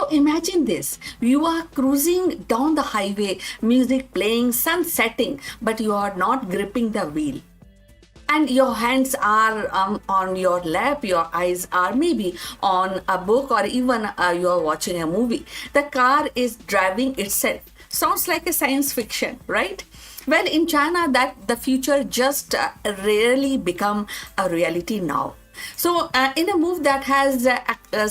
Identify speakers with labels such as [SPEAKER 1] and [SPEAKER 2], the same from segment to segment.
[SPEAKER 1] So imagine this. You are cruising down the highway, music playing, sun setting, but you are not gripping the wheel. And your hands are on your lap, your eyes are maybe on a book, or even you are watching a movie. The car is driving itself. Sounds like a science fiction, right? Well, in China, that the future just rarely become a reality now. So, in a move that has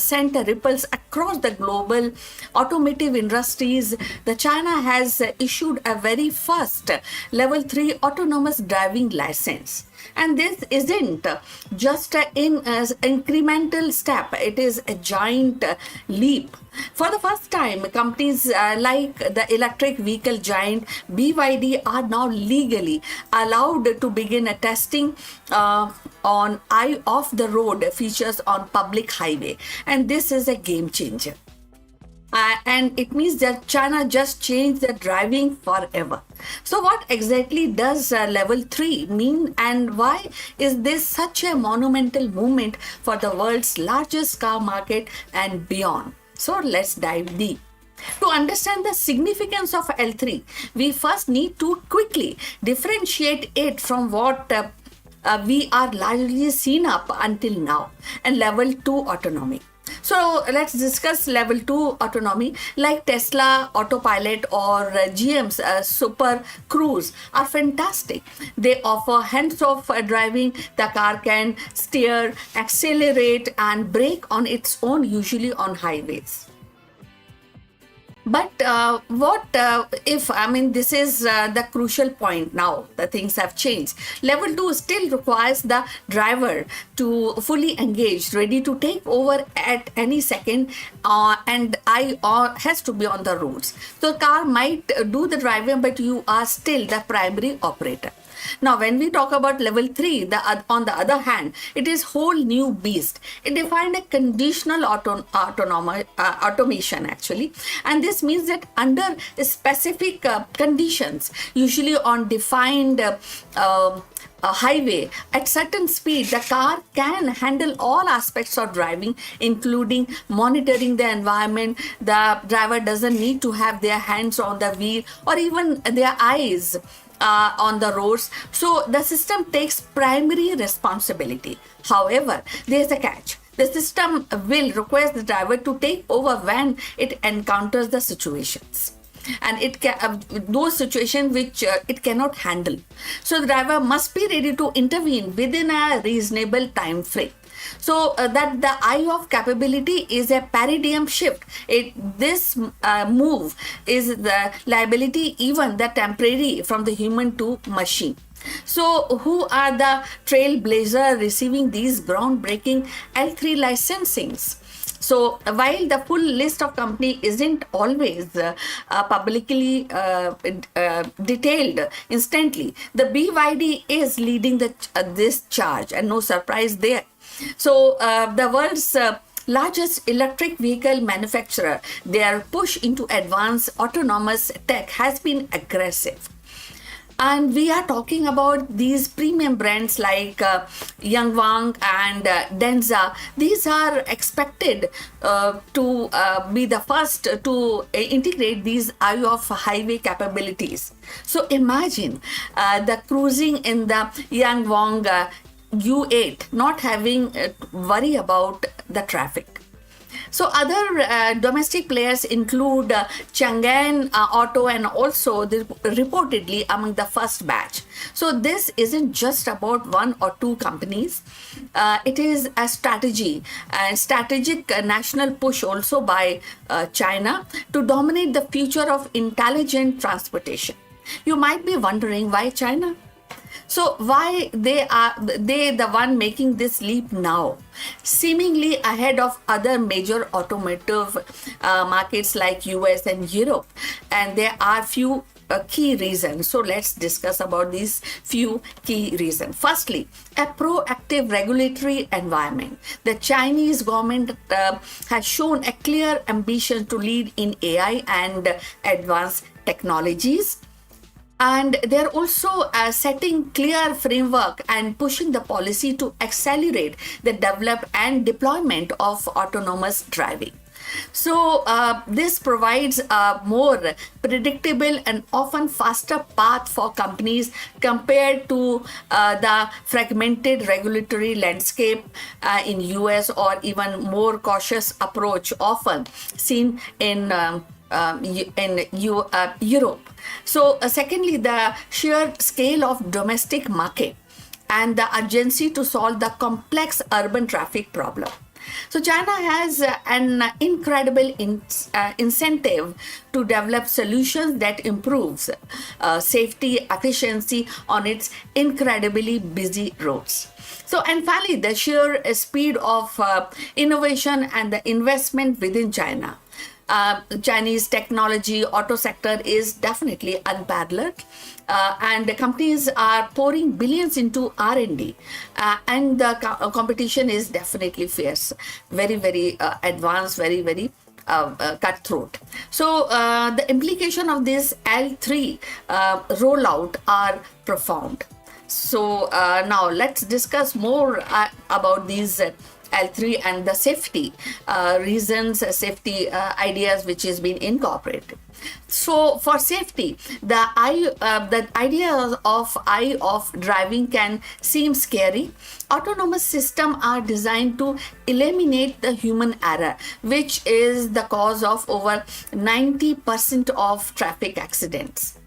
[SPEAKER 1] sent ripples across the global automotive industries, the China has issued a very first level 3 autonomous driving license. And this isn't just an incremental step, it is a giant leap. For the first time, companies like the electric vehicle giant BYD are now legally allowed to begin testing on eye off the road features on public highway. And this is a game changer. And it means that China just changed the driving forever. So what exactly does level 3 mean, and why is this such a monumental movement for the world's largest car market and beyond? So let's dive deep. To understand the significance of L3, we first need to quickly differentiate it from what we are largely seen up until now, and level 2 autonomy. So let's discuss level 2 autonomy. Like Tesla Autopilot or GM's Super Cruise are fantastic. They offer hands-off driving. The car can steer, accelerate, and brake on its own, usually on highways. But what if, this is the crucial point now, the things have changed. Level 2 still requires the driver to fully engage, ready to take over at any second, and eye has to be on the roads. So the car might do the driving, but you are still the primary operator. Now, when we talk about level 3, on the other hand, it is whole new beast. It defined a conditional automation actually, and this means that under specific conditions, usually on defined a highway at certain speed, the car can handle all aspects of driving, including monitoring the environment. The driver doesn't need to have their hands on the wheel or even their eyes on the roads. So the system takes primary responsibility. However, there's a catch. The system will require the driver to take over when it encounters the situations, and it can those situations which it cannot handle. So the driver must be ready to intervene within a reasonable time frame. So that the eye of capability is a paradigm shift. This move is the liability, even the temporary, from the human to machine. So who are the trailblazer receiving these groundbreaking L3 licensings? So while the full list of company isn't always publicly detailed instantly, the BYD is leading this charge, and no surprise there. So the world's largest electric vehicle manufacturer, their push into advanced autonomous tech has been aggressive. And we are talking about these premium brands like Yangwang and Denza. These are expected to be the first to integrate these eye of highway capabilities. So imagine the cruising in the Yangwang U8, not having worry about the traffic. So other domestic players include Chang'an Auto, and also reportedly among the first batch. So this isn't just about one or two companies. It is a strategic national push also by China to dominate the future of intelligent transportation. You might be wondering why China? So why they the one making this leap now, seemingly ahead of other major automotive markets like US and Europe? And there are few key reasons. So let's discuss about these few key reasons. Firstly, a proactive regulatory environment. The Chinese government has shown a clear ambition to lead in AI and advanced technologies. And they're also setting clear framework and pushing the policy to accelerate the development and deployment of autonomous driving. So this provides a more predictable and often faster path for companies compared to the fragmented regulatory landscape in US, or even more cautious approach often seen in Europe. So secondly, the sheer scale of domestic market and the urgency to solve the complex urban traffic problem. So China has an incredible incentive to develop solutions that improves safety, efficiency on its incredibly busy roads. So, and finally, the sheer speed of innovation and the investment within China. Chinese technology auto sector is definitely unparalleled, and the companies are pouring billions into R&D, and the competition is definitely fierce, very advanced, very cutthroat. So the implication of this L3 rollout are profound. So now let's discuss more about these L3 and the safety reasons, safety ideas which is being incorporated. So for safety, the idea of eye of driving can seem scary. Autonomous systems are designed to eliminate the human error, which is the cause of over 90% of traffic accidents.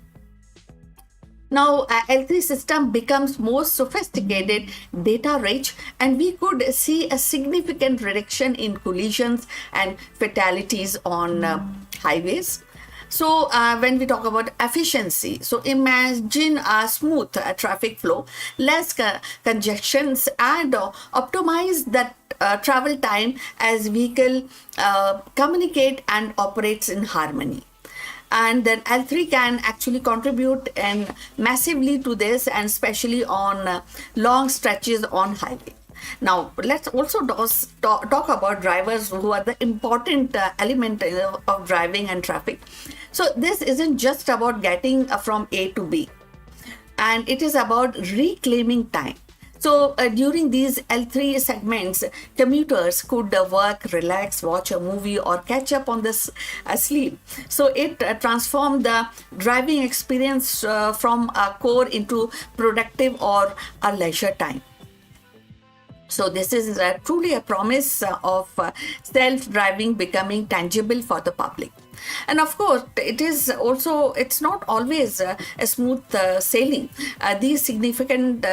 [SPEAKER 1] Now, L3 system becomes more sophisticated, data rich, and we could see a significant reduction in collisions and fatalities on highways. So when we talk about efficiency, so imagine a smooth traffic flow, less congestions, and optimize that travel time as vehicle communicate and operates in harmony. And then L3 can actually contribute and massively to this, and especially on long stretches on highway. Now let's also talk about drivers, who are the important element of driving and traffic. So this isn't just about getting from A to B, and it is about reclaiming time. So during these L3 segments, commuters could work, relax, watch a movie, or catch up on this sleep. So it transformed the driving experience from a core into productive or a leisure time. So this is truly a promise of self-driving becoming tangible for the public. And of course, it's not always a smooth sailing. These significant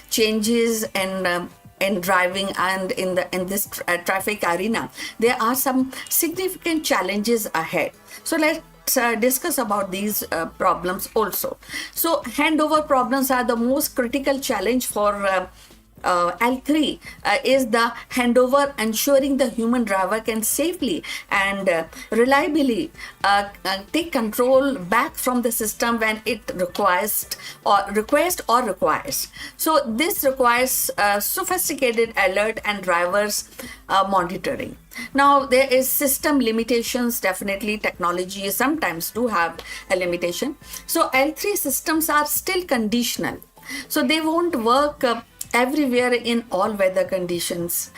[SPEAKER 1] changes in driving and in this traffic arena, there are some significant challenges ahead. So let's discuss about these problems also. So handover problems are the most critical challenge for L3 is the handover, ensuring the human driver can safely and reliably take control back from the system when it requires. So this requires sophisticated alert and drivers monitoring. Now there is system limitations. Definitely technology sometimes do have a limitation. So L3 systems are still conditional, so they won't work everywhere in all weather conditions,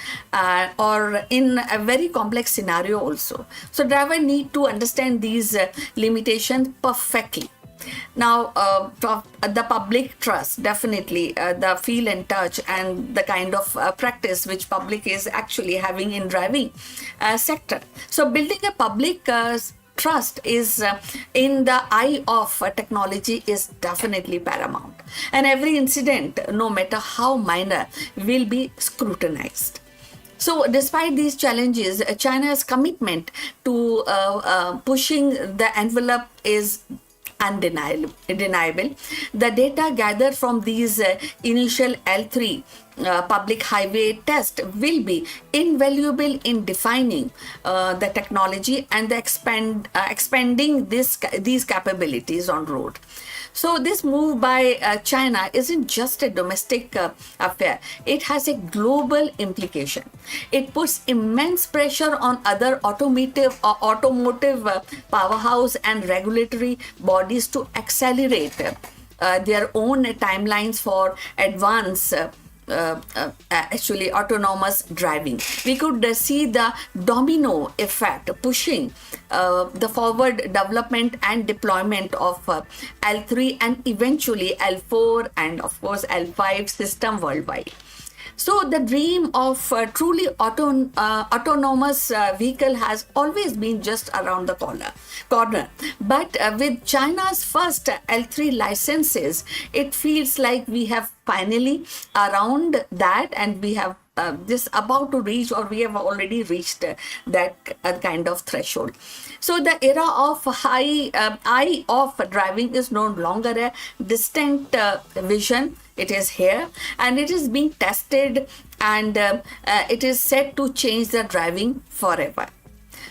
[SPEAKER 1] or in a very complex scenario also. So driver need to understand these limitations perfectly. Now the public trust, definitely the feel and touch and the kind of practice which public is actually having in driving sector. So building a public trust is in the eye of technology is definitely paramount, and every incident, no matter how minor, will be scrutinized. So despite these challenges, China's commitment to pushing the envelope is undeniable. The data gathered from these initial L3 public highway test will be invaluable in defining the technology and the expanding these capabilities on road. So this move by China isn't just a domestic affair. It has a global implication. It puts immense pressure on other automotive powerhouse and regulatory bodies to accelerate their own timelines for advanced actually autonomous driving. We could see the domino effect pushing the forward development and deployment of L3 and eventually L4 and of course L5 system worldwide. So the dream of truly autonomous vehicle has always been just around the corner. But with China's first L3 licenses, it feels like we have finally around that, and we have just about to reach, or we have already reached that kind of threshold. So the era of eye off driving is no longer a distant vision. It is here and it is being tested, and it is set to change the driving forever.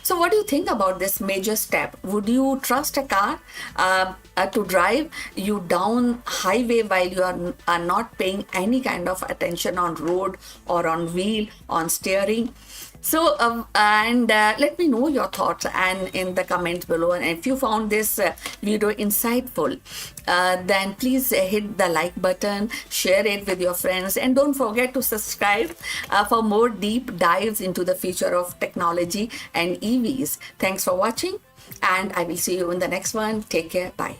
[SPEAKER 1] So what do you think about this major step? Would you trust a car to drive you down highway while you are not paying any kind of attention on road or on wheel, on steering? So let me know your thoughts and in the comments below. And if you found this video insightful, then please hit the like button, share it with your friends, and don't forget to subscribe for more deep dives into the future of technology and EVs. Thanks for watching, and I will see you in the next one. Take care. Bye.